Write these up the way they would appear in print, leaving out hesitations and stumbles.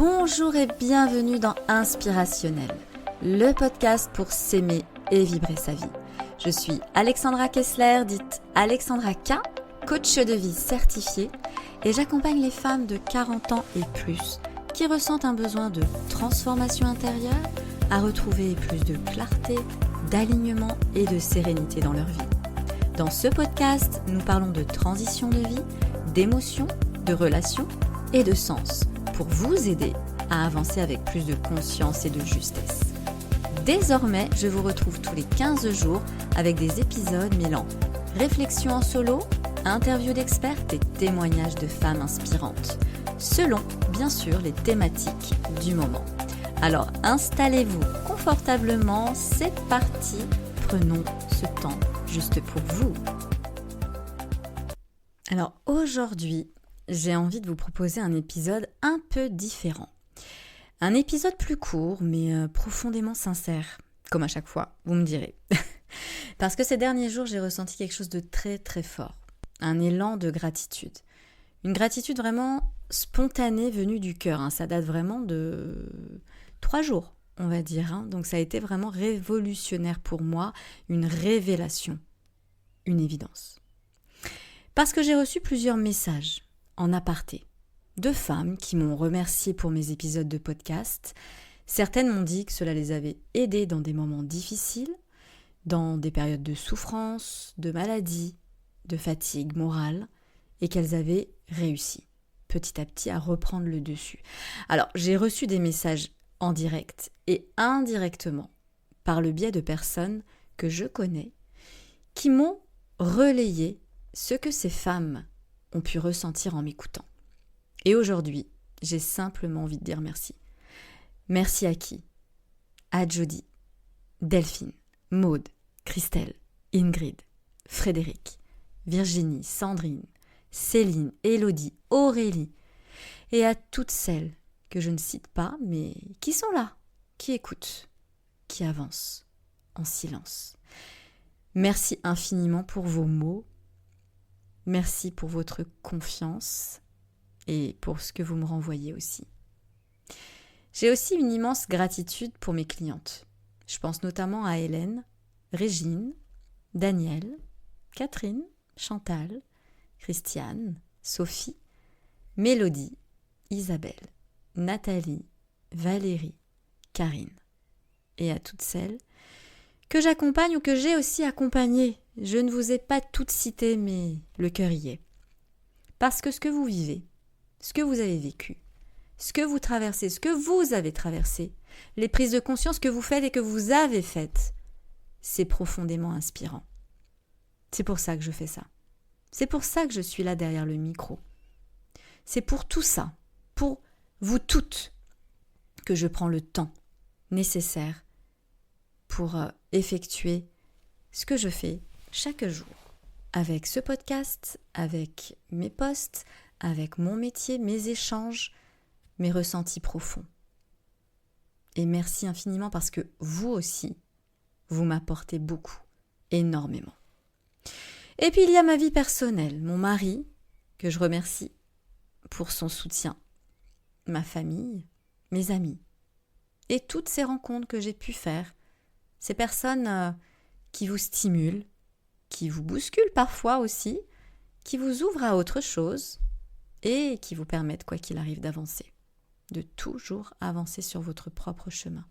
Bonjour et bienvenue dans Inspirationnel, le podcast pour s'aimer et vibrer sa vie. Je suis Alexandra Kessler, dite Alexandra K, coach de vie certifiée, et j'accompagne les femmes de 40 ans et plus qui ressentent un besoin de transformation intérieure à retrouver plus de clarté, d'alignement et de sérénité dans leur vie. Dans ce podcast, nous parlons de transition de vie, d'émotions, de relations et de sens pour vous aider à avancer avec plus de conscience et de justesse. Désormais, je vous retrouve tous les 15 jours avec des épisodes mêlant réflexions en solo, interviews d'experts et témoignages de femmes inspirantes, selon, bien sûr, les thématiques du moment. Alors, installez-vous confortablement, c'est parti, prenons ce temps juste pour vous. Alors, aujourd'hui, j'ai envie de vous proposer un épisode un peu différent. Un épisode plus court, mais profondément sincère, comme à chaque fois, vous me direz. Parce que ces derniers jours, j'ai ressenti quelque chose de très très fort. Un élan de gratitude. Une gratitude vraiment spontanée venue du cœur. Ça date vraiment de 3 jours, on va dire. Donc ça a été vraiment révolutionnaire pour moi, une révélation, une évidence. Parce que j'ai reçu plusieurs messages en aparté, de femmes qui m'ont remercié pour mes épisodes de podcast. Certaines m'ont dit que cela les avait aidées dans des moments difficiles, dans des périodes de souffrance, de maladie, de fatigue morale, et qu'elles avaient réussi petit à petit à reprendre le dessus. Alors, j'ai reçu des messages en direct et indirectement par le biais de personnes que je connais qui m'ont relayé ce que ces femmes ont pu ressentir en m'écoutant. Et aujourd'hui, j'ai simplement envie de dire merci. Merci à qui ? À Jody, Delphine, Maude, Christelle, Ingrid, Frédéric, Virginie, Sandrine, Céline, Élodie, Aurélie, et à toutes celles que je ne cite pas, mais qui sont là, qui écoutent, qui avancent en silence. Merci infiniment pour vos mots. Merci pour votre confiance et pour ce que vous me renvoyez aussi. J'ai aussi une immense gratitude pour mes clientes. Je pense notamment à Hélène, Régine, Danielle, Catherine, Chantal, Christiane, Sophie, Mélodie, Isabelle, Nathalie, Valérie, Karine. Et à toutes celles que j'accompagne ou que j'ai aussi accompagnées. Je ne vous ai pas toutes citées, mais le cœur y est. Parce que ce que vous vivez, ce que vous avez vécu, ce que vous traversez, ce que vous avez traversé, les prises de conscience que vous faites et que vous avez faites, c'est profondément inspirant. C'est pour ça que je fais ça. C'est pour ça que je suis là derrière le micro. C'est pour tout ça, pour vous toutes, que je prends le temps nécessaire pour effectuer ce que je fais chaque jour, avec ce podcast, avec mes posts, avec mon métier, mes échanges, mes ressentis profonds. Et merci infiniment parce que vous aussi, vous m'apportez beaucoup, énormément. Et puis il y a ma vie personnelle, mon mari, que je remercie pour son soutien, ma famille, mes amis, et toutes ces rencontres que j'ai pu faire, ces personnes qui vous stimulent, qui vous bousculent parfois aussi, qui vous ouvrent à autre chose et qui vous permettent, quoi qu'il arrive, d'avancer, de toujours avancer sur votre propre chemin.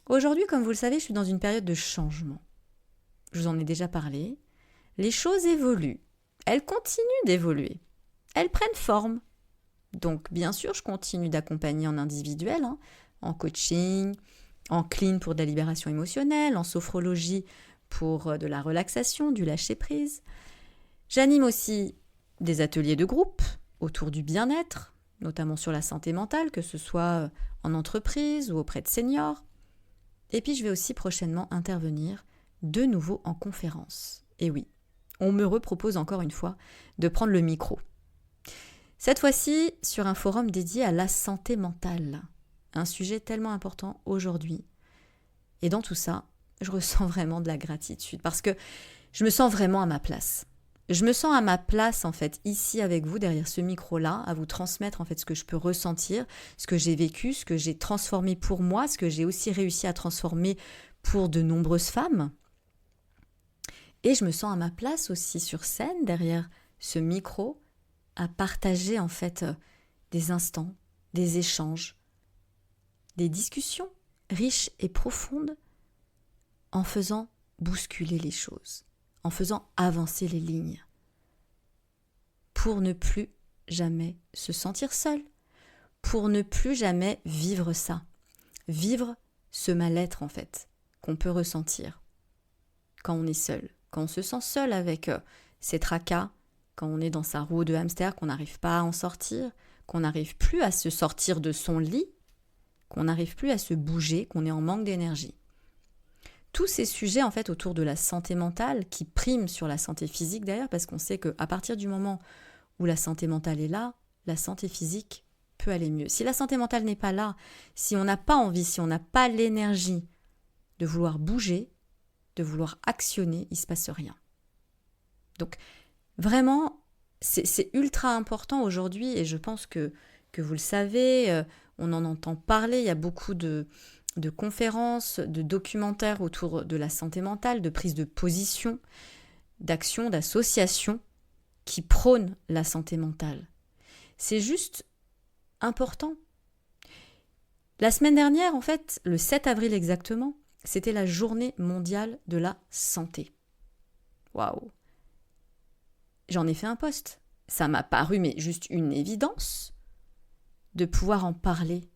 Aujourd'hui, comme vous le savez, je suis dans une période de changement. Je vous en ai déjà parlé. Les choses évoluent. Elles continuent d'évoluer. Elles prennent forme. Donc, bien sûr, je continue d'accompagner en individuel, en coaching, en clean pour de la libération émotionnelle, en sophrologie pour de la relaxation, du lâcher-prise. J'anime aussi des ateliers de groupe autour du bien-être, notamment sur la santé mentale, que ce soit en entreprise ou auprès de seniors. Et puis je vais aussi prochainement intervenir de nouveau en conférence. Et oui, on me repropose encore une fois de prendre le micro. Cette fois-ci sur un forum dédié à la santé mentale. Un sujet tellement important aujourd'hui. Et dans tout ça, je ressens vraiment de la gratitude parce que je me sens vraiment à ma place. je me sens à ma place en fait ici avec vous derrière ce micro-là, à vous transmettre en fait ce que je peux ressentir, ce que j'ai vécu, ce que j'ai transformé pour moi, ce que j'ai aussi réussi à transformer pour de nombreuses femmes. Et je me sens à ma place aussi sur scène derrière ce micro à partager en fait des instants, des échanges, des discussions riches et profondes en faisant bousculer les choses, en faisant avancer les lignes, pour ne plus jamais se sentir seul, pour ne plus jamais vivre ça, vivre ce mal-être en fait, qu'on peut ressentir quand on est seul, quand on se sent seul avec ses tracas, quand on est dans sa roue de hamster, qu'on n'arrive pas à en sortir, qu'on n'arrive plus à se sortir de son lit, qu'on n'arrive plus à se bouger, qu'on est en manque d'énergie. Tous ces sujets en fait autour de la santé mentale qui priment sur la santé physique d'ailleurs, parce qu'on sait qu'à partir du moment où la santé mentale est là, la santé physique peut aller mieux. Si la santé mentale n'est pas là, si on n'a pas envie, si on n'a pas l'énergie de vouloir bouger, de vouloir actionner, il ne se passe rien. Donc vraiment, c'est ultra important aujourd'hui et je pense que vous le savez, on en entend parler, il y a beaucoup de conférences, de documentaires autour de la santé mentale, de prise de position, d'action, d'associations qui prônent la santé mentale. C'est juste important. La semaine dernière, en fait, le 7 avril exactement, c'était la journée mondiale de la santé. Waouh! J'en ai fait un post. Ça m'a paru, mais juste une évidence de pouvoir en parler.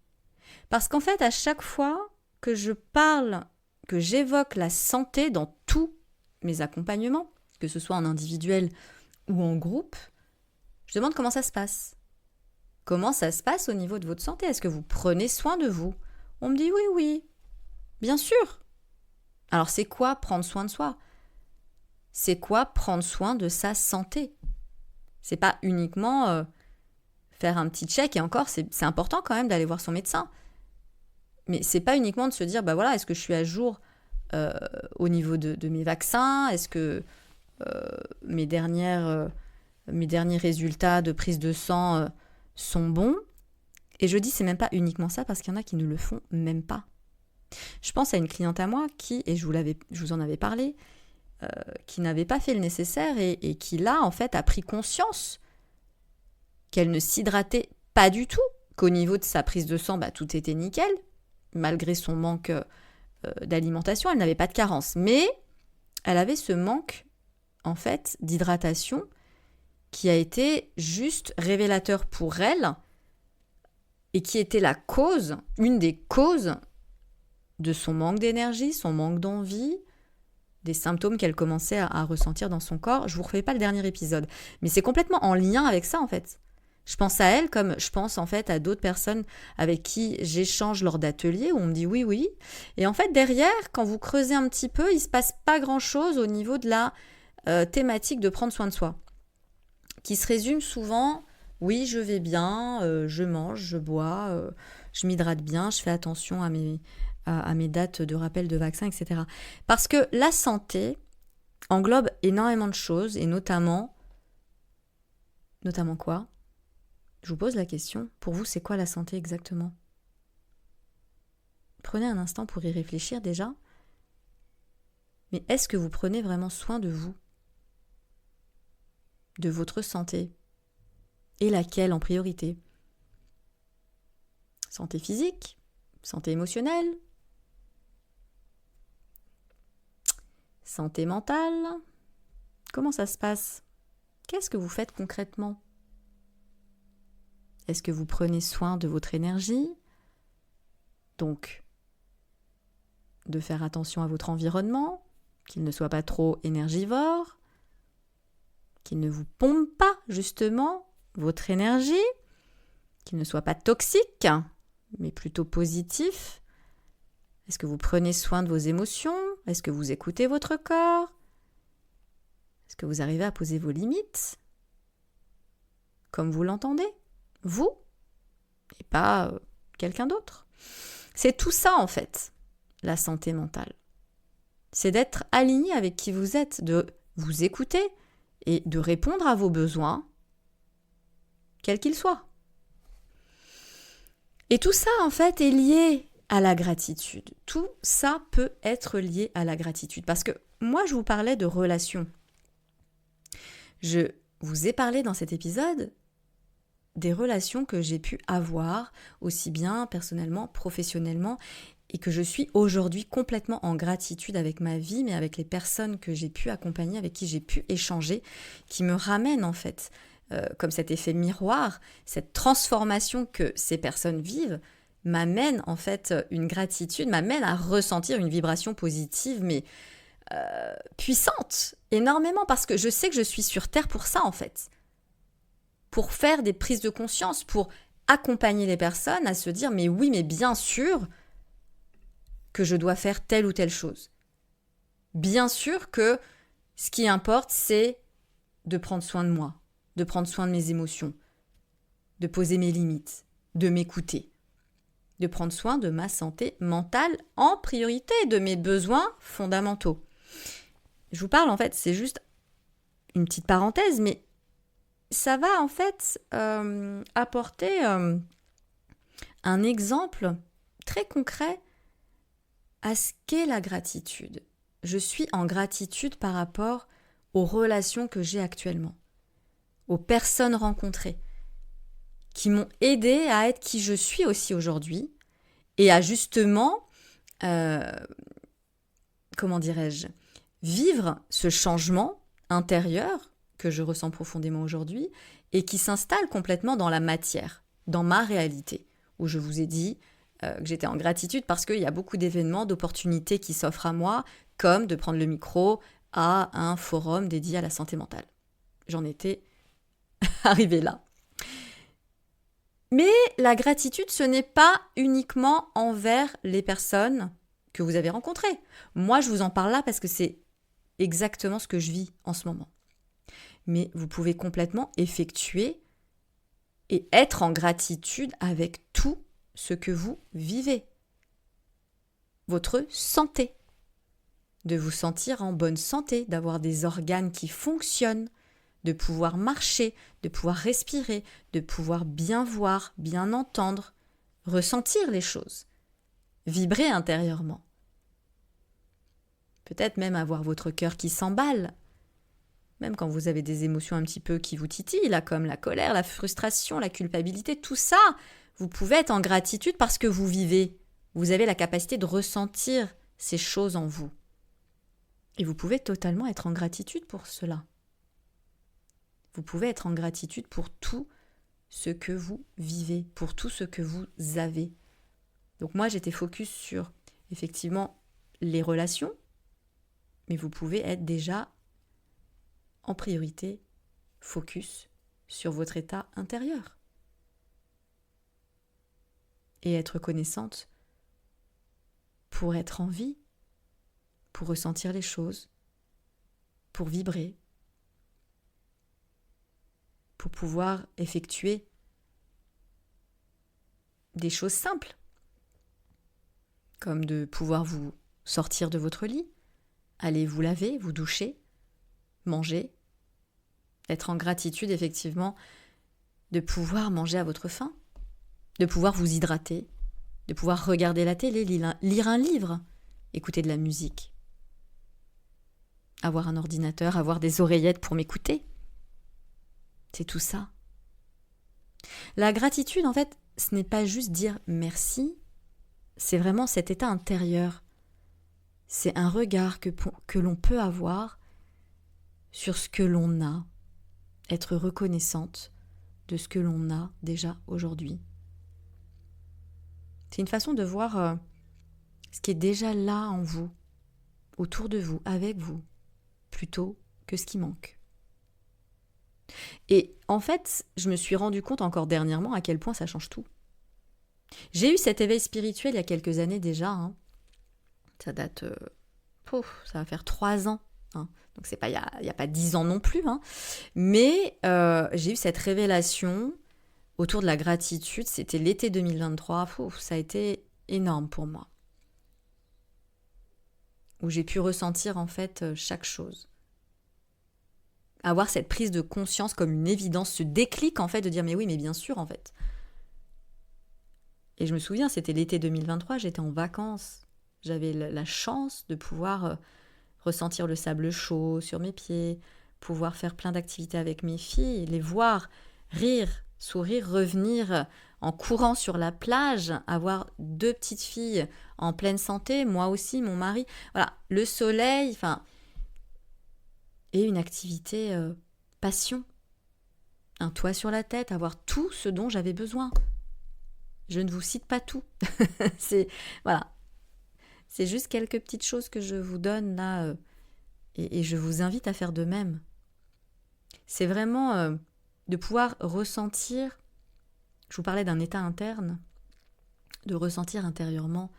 Parce qu'en fait, à chaque fois que je parle, que j'évoque la santé dans tous mes accompagnements, que ce soit en individuel ou en groupe, je demande comment ça se passe. Comment ça se passe au niveau de votre santé? Est-ce que vous prenez soin de vous? On me dit oui, bien sûr. Alors c'est quoi prendre soin de soi? C'est quoi prendre soin de sa santé? C'est pas uniquement faire un petit check, et encore, c'est important quand même d'aller voir son médecin. Mais c'est pas uniquement de se dire, bah voilà, est-ce que je suis à jour au niveau de mes vaccins? Est-ce que mes derniers résultats de prise de sang sont bons? Et je dis, c'est même pas uniquement ça, parce qu'il y en a qui ne le font même pas. Je pense à une cliente à moi qui, et je vous en avais parlé, qui n'avait pas fait le nécessaire et qui là, en fait, a pris conscience qu'elle ne s'hydratait pas du tout, qu'au niveau de sa prise de sang, bah, tout était nickel, malgré son manque d'alimentation, elle n'avait pas de carence. Mais elle avait ce manque, en fait, d'hydratation qui a été juste révélateur pour elle et qui était la cause, une des causes de son manque d'énergie, son manque d'envie, des symptômes qu'elle commençait à ressentir dans son corps. Je ne vous refais pas le dernier épisode, mais c'est complètement en lien avec ça en fait. Je pense à elle comme je pense en fait à d'autres personnes avec qui j'échange lors d'ateliers où on me dit oui. Et en fait derrière, quand vous creusez un petit peu, il ne se passe pas grand-chose au niveau de la thématique de prendre soin de soi, qui se résume souvent, oui je vais bien, je mange, je bois, je m'hydrate bien, je fais attention à mes dates de rappel de vaccins, etc. Parce que la santé englobe énormément de choses et notamment quoi? Je vous pose la question, pour vous c'est quoi la santé exactement? Prenez un instant pour y réfléchir déjà. Mais est-ce que vous prenez vraiment soin de vous? De votre santé? Et laquelle en priorité? Santé physique? Santé émotionnelle? Santé mentale? Comment ça se passe? Qu'est-ce que vous faites concrètement? Est-ce que vous prenez soin de votre énergie? Donc, de faire attention à votre environnement, qu'il ne soit pas trop énergivore, qu'il ne vous pompe pas justement votre énergie, qu'il ne soit pas toxique, mais plutôt positif. Est-ce que vous prenez soin de vos émotions? Est-ce que vous écoutez votre corps? Est-ce que vous arrivez à poser vos limites comme vous l'entendez? Vous et pas quelqu'un d'autre. C'est tout ça en fait, la santé mentale. C'est d'être aligné avec qui vous êtes, de vous écouter et de répondre à vos besoins, quels qu'ils soient. Et tout ça, en fait, est lié à la gratitude. Tout ça peut être lié à la gratitude. Parce que moi, je vous parlais de relations. Je vous ai parlé dans cet épisode des relations que j'ai pu avoir, aussi bien personnellement, professionnellement, et que je suis aujourd'hui complètement en gratitude avec ma vie, mais avec les personnes que j'ai pu accompagner, avec qui j'ai pu échanger, qui me ramènent en fait, comme cet effet miroir, cette transformation que ces personnes vivent, m'amène en fait une gratitude, m'amène à ressentir une vibration positive, mais puissante, énormément, parce que je sais que je suis sur Terre pour ça en fait. Pour faire des prises de conscience, pour accompagner les personnes à se dire mais oui, mais bien sûr que je dois faire telle ou telle chose. Bien sûr que ce qui importe, c'est de prendre soin de moi, de prendre soin de mes émotions, de poser mes limites, de m'écouter, de prendre soin de ma santé mentale en priorité, de mes besoins fondamentaux. Je vous parle en fait, c'est juste une petite parenthèse, mais ça va en fait apporter un exemple très concret à ce qu'est la gratitude. Je suis en gratitude par rapport aux relations que j'ai actuellement, aux personnes rencontrées, qui m'ont aidé à être qui je suis aussi aujourd'hui et à justement, vivre ce changement intérieur que je ressens profondément aujourd'hui et qui s'installe complètement dans la matière, dans ma réalité, où je vous ai dit que j'étais en gratitude parce qu'il y a beaucoup d'événements, d'opportunités qui s'offrent à moi, comme de prendre le micro à un forum dédié à la santé mentale. J'en étais arrivée là. Mais la gratitude, ce n'est pas uniquement envers les personnes que vous avez rencontrées. Moi, je vous en parle là parce que c'est exactement ce que je vis en ce moment. Mais vous pouvez complètement effectuer et être en gratitude avec tout ce que vous vivez. Votre santé. De vous sentir en bonne santé, d'avoir des organes qui fonctionnent, de pouvoir marcher, de pouvoir respirer, de pouvoir bien voir, bien entendre, ressentir les choses, vibrer intérieurement. Peut-être même avoir votre cœur qui s'emballe, même quand vous avez des émotions un petit peu qui vous titillent, là, comme la colère, la frustration, la culpabilité, tout ça, vous pouvez être en gratitude parce que vous vivez. Vous avez la capacité de ressentir ces choses en vous. Et vous pouvez totalement être en gratitude pour cela. Vous pouvez être en gratitude pour tout ce que vous vivez, pour tout ce que vous avez. Donc moi, j'étais focus sur, effectivement, les relations, mais vous pouvez être déjà en priorité focus sur votre état intérieur. Et être reconnaissante pour être en vie, pour ressentir les choses, pour vibrer, pour pouvoir effectuer des choses simples, comme de pouvoir vous sortir de votre lit, aller vous laver, vous doucher, manger, être en gratitude effectivement de pouvoir manger à votre faim, de pouvoir vous hydrater, de pouvoir regarder la télé, lire un livre, écouter de la musique, avoir un ordinateur, avoir des oreillettes pour m'écouter. C'est tout ça. La gratitude, en fait, ce n'est pas juste dire merci, c'est vraiment cet état intérieur. C'est un regard que l'on peut avoir sur ce que l'on a, être reconnaissante de ce que l'on a déjà aujourd'hui. C'est une façon de voir ce qui est déjà là en vous, autour de vous, avec vous, plutôt que ce qui manque. Et en fait, je me suis rendu compte encore dernièrement à quel point ça change tout. J'ai eu cet éveil spirituel il y a quelques années déjà. Ça date, ça va faire 3 ans. Donc c'est pas il y a pas 10 ans non plus. Mais j'ai eu cette révélation autour de la gratitude. C'était l'été 2023. Ça a été énorme pour moi. Où j'ai pu ressentir en fait chaque chose. avoir cette prise de conscience comme une évidence, ce déclic en fait de dire mais oui, mais bien sûr en fait. Et je me souviens, c'était l'été 2023, j'étais en vacances. J'avais la chance de pouvoir ressentir le sable chaud sur mes pieds, pouvoir faire plein d'activités avec mes filles, les voir rire, sourire, revenir en courant sur la plage, avoir 2 petites filles en pleine santé, moi aussi, mon mari. Voilà, le soleil, enfin, et une activité passion. Un toit sur la tête, avoir tout ce dont j'avais besoin. Je ne vous cite pas tout. Voilà. C'est juste quelques petites choses que je vous donne là et je vous invite à faire de même. C'est vraiment de pouvoir ressentir, je vous parlais d'un état interne, de ressentir intérieurement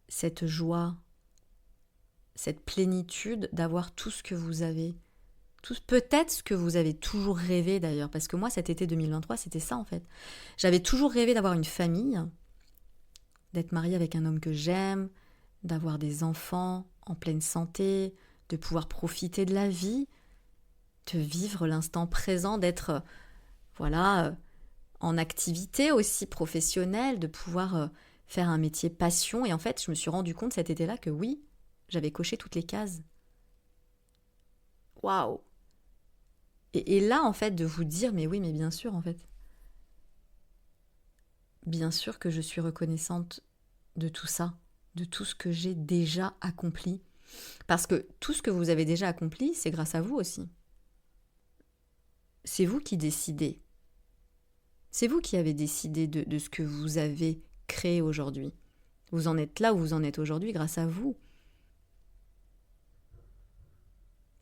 cette joie, cette plénitude d'avoir tout ce que vous avez. Peut-être ce que vous avez toujours rêvé d'ailleurs, parce que moi cet été 2023 c'était ça en fait. J'avais toujours rêvé d'avoir une famille, d'être mariée avec un homme que j'aime, d'avoir des enfants en pleine santé, de pouvoir profiter de la vie, de vivre l'instant présent, d'être en activité aussi professionnelle, de pouvoir faire un métier passion. Et en fait, je me suis rendu compte cet été-là que oui, j'avais coché toutes les cases. Waouh! Et là, en fait, de vous dire, mais oui, mais bien sûr, en fait. Bien sûr que je suis reconnaissante de tout ça, de tout ce que j'ai déjà accompli. Parce que tout ce que vous avez déjà accompli, c'est grâce à vous aussi. C'est vous qui décidez. C'est vous qui avez décidé de ce que vous avez créé aujourd'hui. Vous en êtes là où vous en êtes aujourd'hui grâce à vous.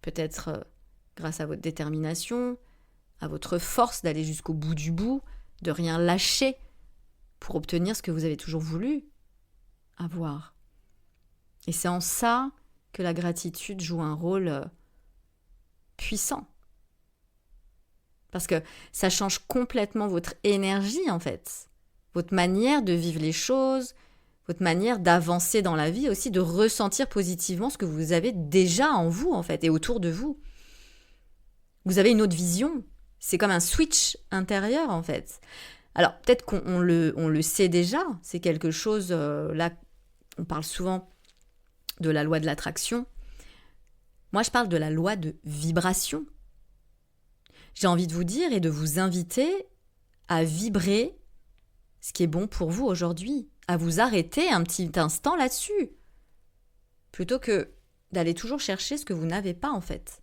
Peut-être grâce à votre détermination, à votre force d'aller jusqu'au bout du bout, de rien lâcher pour obtenir ce que vous avez toujours voulu avoir. Et c'est en ça que la gratitude joue un rôle puissant. Parce que ça change complètement votre énergie en fait, votre manière de vivre les choses, votre manière d'avancer dans la vie aussi, de ressentir positivement ce que vous avez déjà en vous en fait et autour de vous. Vous avez une autre vision, c'est comme un switch intérieur en fait. Alors peut-être qu'on le sait déjà, c'est quelque chose, là on parle souvent de la loi de l'attraction. Moi je parle de la loi de vibration. J'ai envie de vous dire et de vous inviter à vibrer ce qui est bon pour vous aujourd'hui, à vous arrêter un petit instant là-dessus, plutôt que d'aller toujours chercher ce que vous n'avez pas en fait,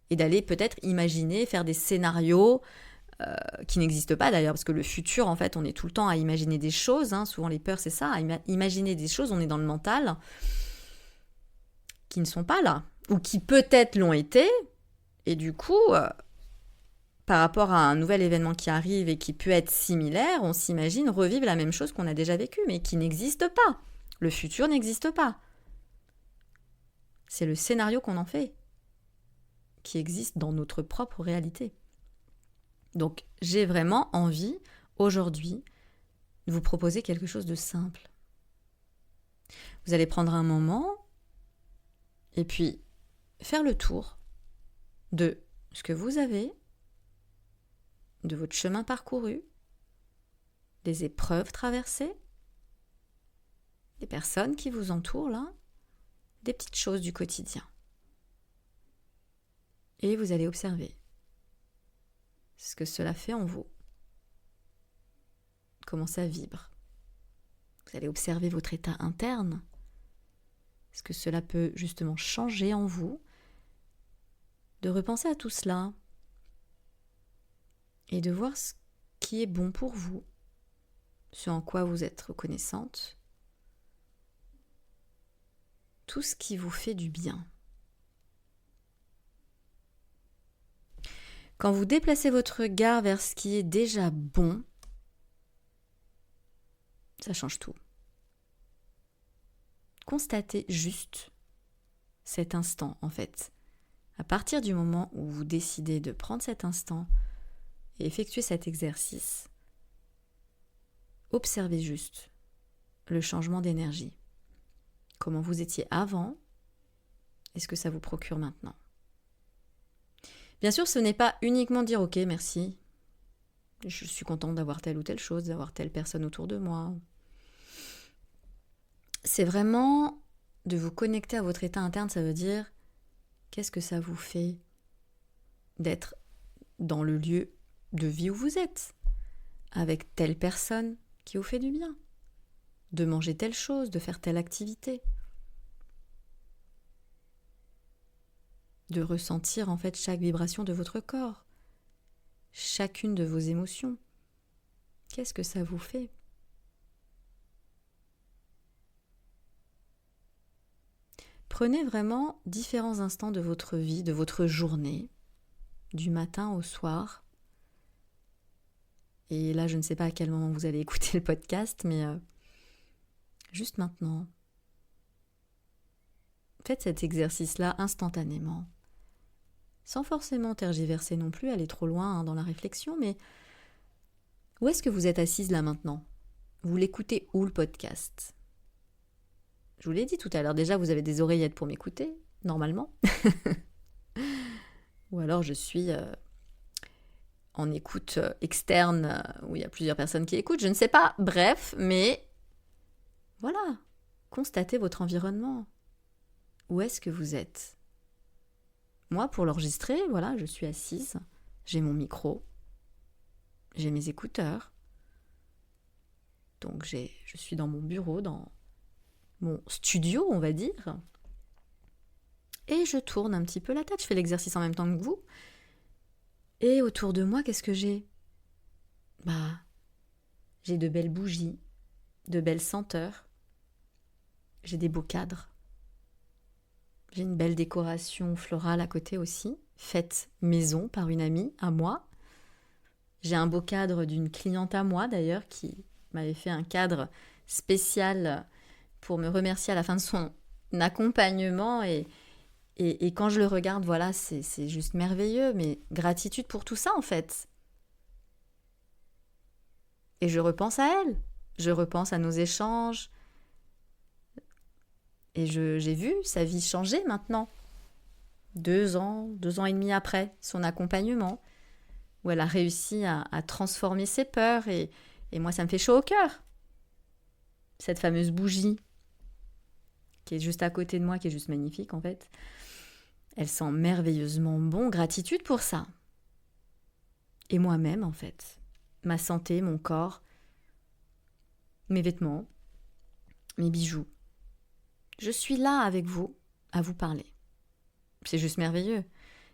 et d'aller peut-être imaginer, faire des scénarios qui n'existent pas d'ailleurs, parce que le futur en fait, on est tout le temps à imaginer des choses, hein, souvent les peurs c'est ça, à imaginer des choses, on est dans le mental, qui ne sont pas là, ou qui peut-être l'ont été, et du coup... par rapport à un nouvel événement qui arrive et qui peut être similaire, on s'imagine revivre la même chose qu'on a déjà vécue, mais qui n'existe pas. Le futur n'existe pas. C'est le scénario qu'on en fait, qui existe dans notre propre réalité. Donc, j'ai vraiment envie, aujourd'hui, de vous proposer quelque chose de simple. Vous allez prendre un moment, et puis faire le tour de ce que vous avez, de votre chemin parcouru, des épreuves traversées, des personnes qui vous entourent là, des petites choses du quotidien. Et vous allez observer ce que cela fait en vous, comment ça vibre. Vous allez observer votre état interne, ce que cela peut justement changer en vous, de repenser à tout cela, et de voir ce qui est bon pour vous, ce en quoi vous êtes reconnaissante, tout ce qui vous fait du bien. Quand vous déplacez votre regard vers ce qui est déjà bon, ça change tout. Constatez juste cet instant en fait. À partir du moment où vous décidez de prendre cet instant, et effectuer cet exercice, observez juste le changement d'énergie. Comment vous étiez avant et ce que ça vous procure maintenant. Bien sûr, ce n'est pas uniquement dire ok, merci, je suis contente d'avoir telle ou telle chose, d'avoir telle personne autour de moi. C'est vraiment de vous connecter à votre état interne, ça veut dire qu'est-ce que ça vous fait d'être dans le lieu de vie où vous êtes, avec telle personne qui vous fait du bien, de manger telle chose, de faire telle activité, de ressentir en fait chaque vibration de votre corps, chacune de vos émotions. Qu'est-ce que ça vous fait ? Prenez vraiment différents instants de votre vie, de votre journée, du matin au soir. Et là, je ne sais pas à quel moment vous allez écouter le podcast, mais juste maintenant, faites cet exercice-là instantanément, sans forcément tergiverser non plus, aller trop loin dans la réflexion, mais où est-ce que vous êtes assise là maintenant ? Vous l'écoutez où le podcast ? Je vous l'ai dit tout à l'heure, déjà vous avez des oreillettes pour m'écouter, normalement. Ou alors je suis en écoute externe, où il y a plusieurs personnes qui écoutent, je ne sais pas, bref, mais voilà, constatez votre environnement. Où est-ce que vous êtes ? Moi, pour l'enregistrer, voilà, je suis assise, j'ai mon micro, j'ai mes écouteurs, donc je suis dans mon bureau, dans mon studio, on va dire, et je tourne un petit peu la tête, je fais l'exercice en même temps que vous, et autour de moi, qu'est-ce que j'ai ? J'ai de belles bougies, de belles senteurs, j'ai des beaux cadres, j'ai une belle décoration florale à côté aussi, faite maison par une amie à moi. J'ai un beau cadre d'une cliente à moi d'ailleurs qui m'avait fait un cadre spécial pour me remercier à la fin de son accompagnement et quand je le regarde, voilà, c'est juste merveilleux, mais gratitude pour tout ça en fait. Et je repense à elle, je repense à nos échanges et j'ai vu sa vie changer maintenant. 2 ans et demi après son accompagnement, où elle a réussi à transformer ses peurs et moi ça me fait chaud au cœur. Cette fameuse bougie qui est juste à côté de moi, qui est juste magnifique en fait. Elle sent merveilleusement bon, gratitude pour ça. Et moi-même en fait, ma santé, mon corps, mes vêtements, mes bijoux. Je suis là avec vous, à vous parler. C'est juste merveilleux.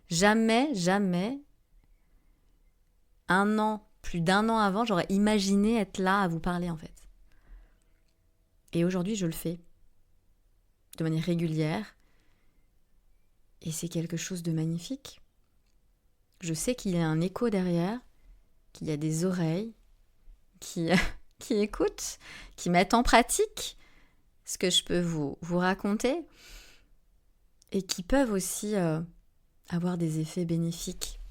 Jamais, plus d'un an avant, j'aurais imaginé être là à vous parler en fait. Et aujourd'hui, je le fais de manière régulière. Et c'est quelque chose de magnifique. Je sais qu'il y a un écho derrière, qu'il y a des oreilles qui écoutent, qui mettent en pratique ce que je peux vous raconter et qui peuvent aussi avoir des effets bénéfiques.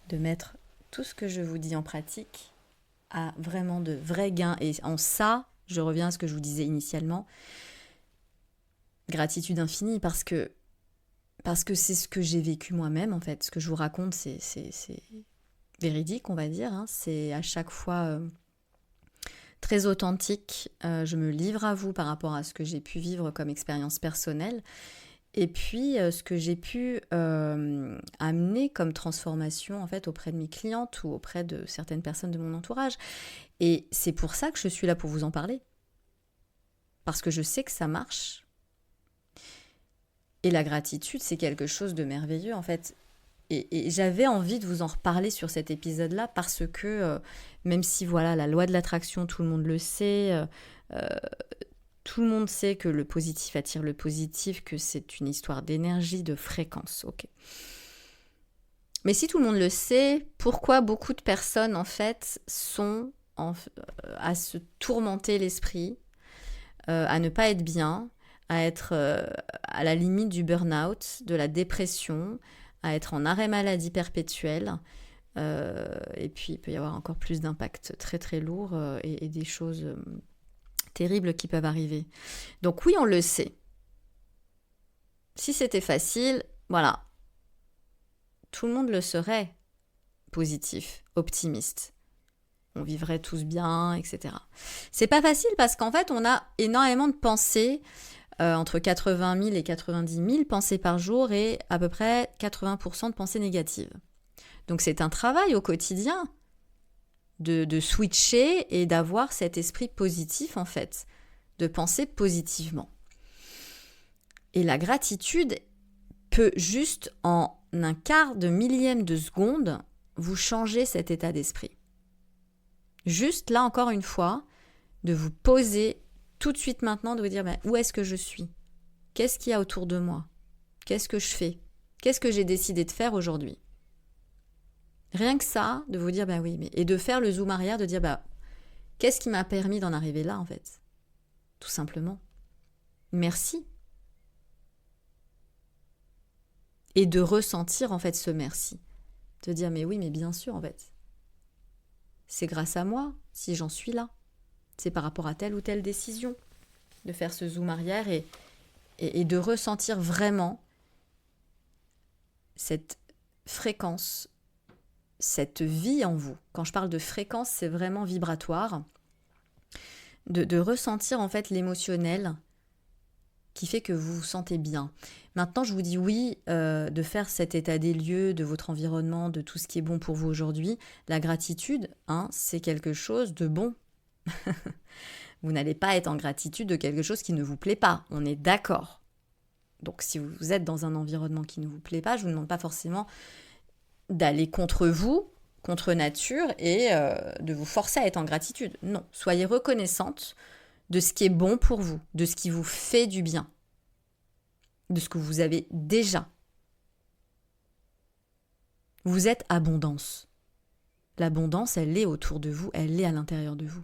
De mettre tout ce que je vous dis en pratique à vraiment de vrais gains. Et en ça, je reviens à ce que je vous disais initialement, gratitude infinie parce que c'est ce que j'ai vécu moi-même en fait. Ce que je vous raconte, c'est véridique, on va dire. Hein. C'est à chaque fois très authentique. Je me livre à vous par rapport à ce que j'ai pu vivre comme expérience personnelle. Et puis, ce que j'ai pu amener comme transformation en fait auprès de mes clientes ou auprès de certaines personnes de mon entourage. Et c'est pour ça que je suis là pour vous en parler. Parce que je sais que ça marche. Et la gratitude, c'est quelque chose de merveilleux en fait. Et j'avais envie de vous en reparler sur cet épisode-là parce que, même si voilà, la loi de l'attraction, tout le monde le sait, tout le monde sait que le positif attire le positif, que c'est une histoire d'énergie, de fréquence, ok. Mais si tout le monde le sait, pourquoi beaucoup de personnes en fait sont à se tourmenter l'esprit, à ne pas être bien, à être à la limite du burn-out, de la dépression, à être en arrêt maladie perpétuel. Et puis, il peut y avoir encore plus d'impact très très lourd et des choses terribles qui peuvent arriver. Donc oui, on le sait. Si c'était facile, voilà. tout le monde le serait positif, optimiste. On vivrait tous bien, etc. C'est pas facile parce qu'en fait, on a énormément de pensées, entre 80 000 et 90 000 pensées par jour et à peu près 80% de pensées négatives. Donc c'est un travail au quotidien de switcher et d'avoir cet esprit positif en fait, de penser positivement. Et la gratitude peut juste en un quart de millième de seconde vous changer cet état d'esprit. Juste là encore une fois, de vous poser tout de suite maintenant, de vous dire où est-ce que je suis ? Qu'est-ce qu'il y a autour de moi ? Qu'est-ce que je fais ? Qu'est-ce que j'ai décidé de faire aujourd'hui ? Rien que ça, de vous dire et de faire le zoom arrière, de dire qu'est-ce qui m'a permis d'en arriver là en fait ? Tout simplement. Merci. Et de ressentir en fait ce merci. De dire mais bien sûr en fait. C'est grâce à moi si j'en suis là. C'est par rapport à telle ou telle décision. De faire ce zoom arrière et de ressentir vraiment cette fréquence, cette vie en vous. Quand je parle de fréquence, c'est vraiment vibratoire. De ressentir en fait l'émotionnel qui fait que vous vous sentez bien. Maintenant, je vous dis oui, de faire cet état des lieux, de votre environnement, de tout ce qui est bon pour vous aujourd'hui. La gratitude, c'est quelque chose de bon. Vous n'allez pas être en gratitude de quelque chose qui ne vous plaît pas, on est d'accord. Donc si vous êtes dans un environnement qui ne vous plaît pas, je ne vous demande pas forcément d'aller contre vous, contre nature, et de vous forcer à être en gratitude. Non, soyez reconnaissante de ce qui est bon pour vous, de ce qui vous fait du bien, de ce que vous avez déjà. Vous êtes abondance. L'abondance, elle est autour de vous, elle est à l'intérieur de vous.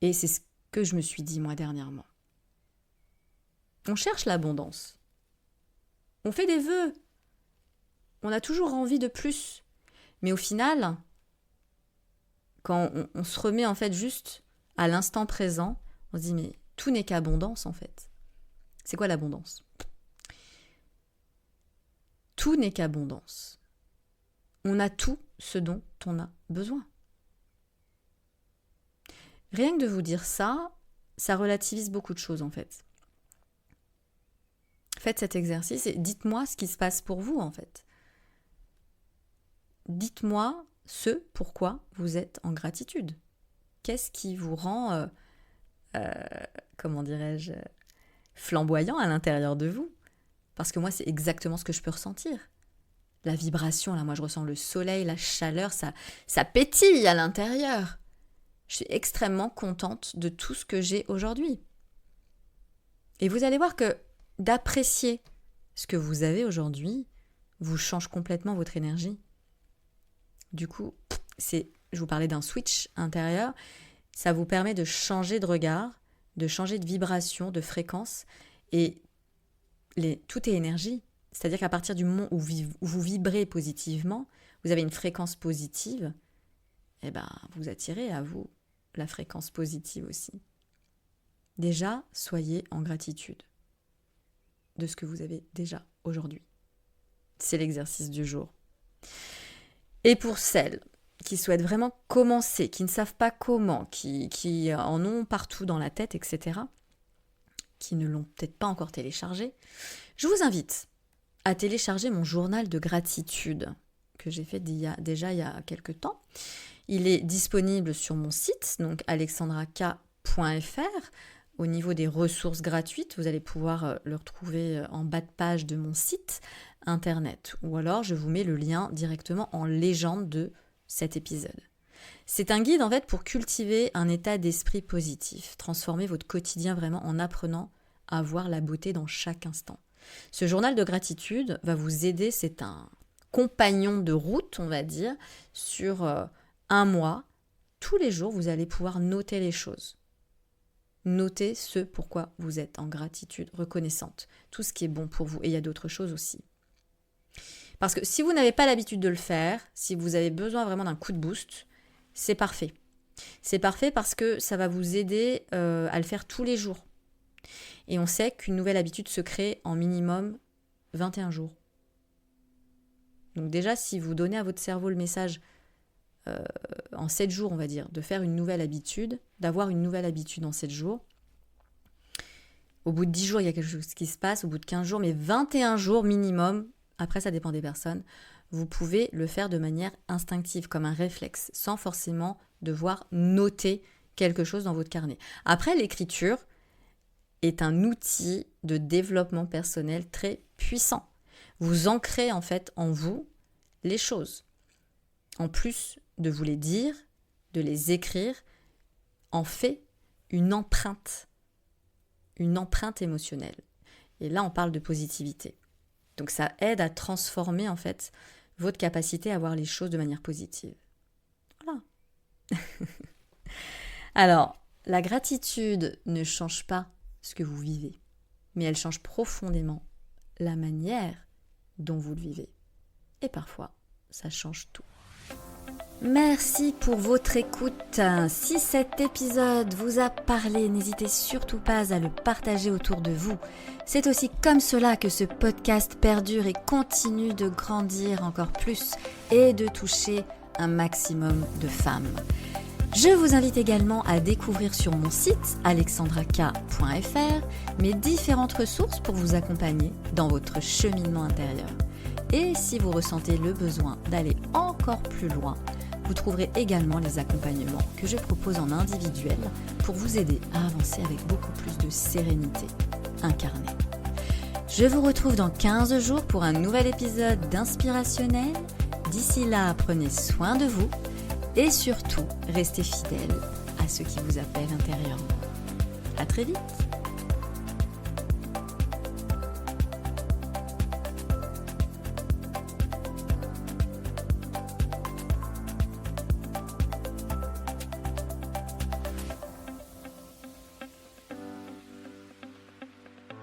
Et c'est ce que je me suis dit moi dernièrement. On cherche l'abondance. On fait des vœux. On a toujours envie de plus. Mais au final, quand on se remet en fait juste à l'instant présent, on se dit mais tout n'est qu'abondance en fait. C'est quoi l'abondance ? Tout n'est qu'abondance. On a tout ce dont on a besoin. Rien que de vous dire ça, ça relativise beaucoup de choses en fait. Faites cet exercice et dites-moi ce qui se passe pour vous en fait. Dites-moi ce pourquoi vous êtes en gratitude. Qu'est-ce qui vous rend, flamboyant à l'intérieur de vous ? Parce que moi, c'est exactement ce que je peux ressentir. La vibration, là, moi, je ressens le soleil, la chaleur, ça pétille à l'intérieur. Je suis extrêmement contente de tout ce que j'ai aujourd'hui. Et vous allez voir que d'apprécier ce que vous avez aujourd'hui vous change complètement votre énergie. Du coup, je vous parlais d'un switch intérieur, ça vous permet de changer de regard, de changer de vibration, de fréquence, et tout est énergie. C'est-à-dire qu'à partir du moment où vous vibrez positivement, vous avez une fréquence positive, vous attirez à vous la fréquence positive aussi. Déjà, soyez en gratitude de ce que vous avez déjà aujourd'hui. C'est l'exercice du jour. Et pour celles qui souhaitent vraiment commencer, qui ne savent pas comment, qui en ont partout dans la tête, etc., qui ne l'ont peut-être pas encore téléchargé, je vous invite à télécharger mon journal de gratitude que j'ai fait déjà il y a quelques temps. Il est disponible sur mon site, donc alexandrak.fr. Au niveau des ressources gratuites, vous allez pouvoir le retrouver en bas de page de mon site internet. Ou alors, je vous mets le lien directement en légende de cet épisode. C'est un guide en fait pour cultiver un état d'esprit positif, transformer votre quotidien vraiment en apprenant à voir la beauté dans chaque instant. Ce journal de gratitude va vous aider, c'est un compagnon de route, on va dire, sur un mois. Tous les jours, vous allez pouvoir noter les choses. Notez ce pourquoi vous êtes en gratitude, reconnaissante, tout ce qui est bon pour vous. Et il y a d'autres choses aussi. Parce que si vous n'avez pas l'habitude de le faire, si vous avez besoin vraiment d'un coup de boost, c'est parfait. C'est parfait parce que ça va vous aider à le faire tous les jours. Et on sait qu'une nouvelle habitude se crée en minimum 21 jours. Donc déjà, si vous donnez à votre cerveau le message en 7 jours, on va dire, de faire une nouvelle habitude, d'avoir une nouvelle habitude en 7 jours, au bout de 10 jours, il y a quelque chose qui se passe, au bout de 15 jours, mais 21 jours minimum, après ça dépend des personnes, vous pouvez le faire de manière instinctive, comme un réflexe, sans forcément devoir noter quelque chose dans votre carnet. Après, l'écriture est un outil de développement personnel très puissant. Vous ancrez en fait en vous les choses. En plus de vous les dire, de les écrire, en fait une empreinte émotionnelle. Et là, on parle de positivité. Donc ça aide à transformer en fait votre capacité à voir les choses de manière positive. Voilà. Alors, la gratitude ne change pas ce que vous vivez, mais elle change profondément la manière dont vous le vivez. Et parfois, ça change tout. Merci pour votre écoute. Si cet épisode vous a parlé, n'hésitez surtout pas à le partager autour de vous. C'est aussi comme cela que ce podcast perdure et continue de grandir encore plus et de toucher un maximum de femmes. Je vous invite également à découvrir sur mon site alexandrak.fr mes différentes ressources pour vous accompagner dans votre cheminement intérieur. Et si vous ressentez le besoin d'aller encore plus loin, vous trouverez également les accompagnements que je propose en individuel pour vous aider à avancer avec beaucoup plus de sérénité incarnée. Je vous retrouve dans 15 jours pour un nouvel épisode d'Inspirationnel. D'ici là, prenez soin de vous et surtout, restez fidèles à ce qui vous appelle intérieurement. À très vite!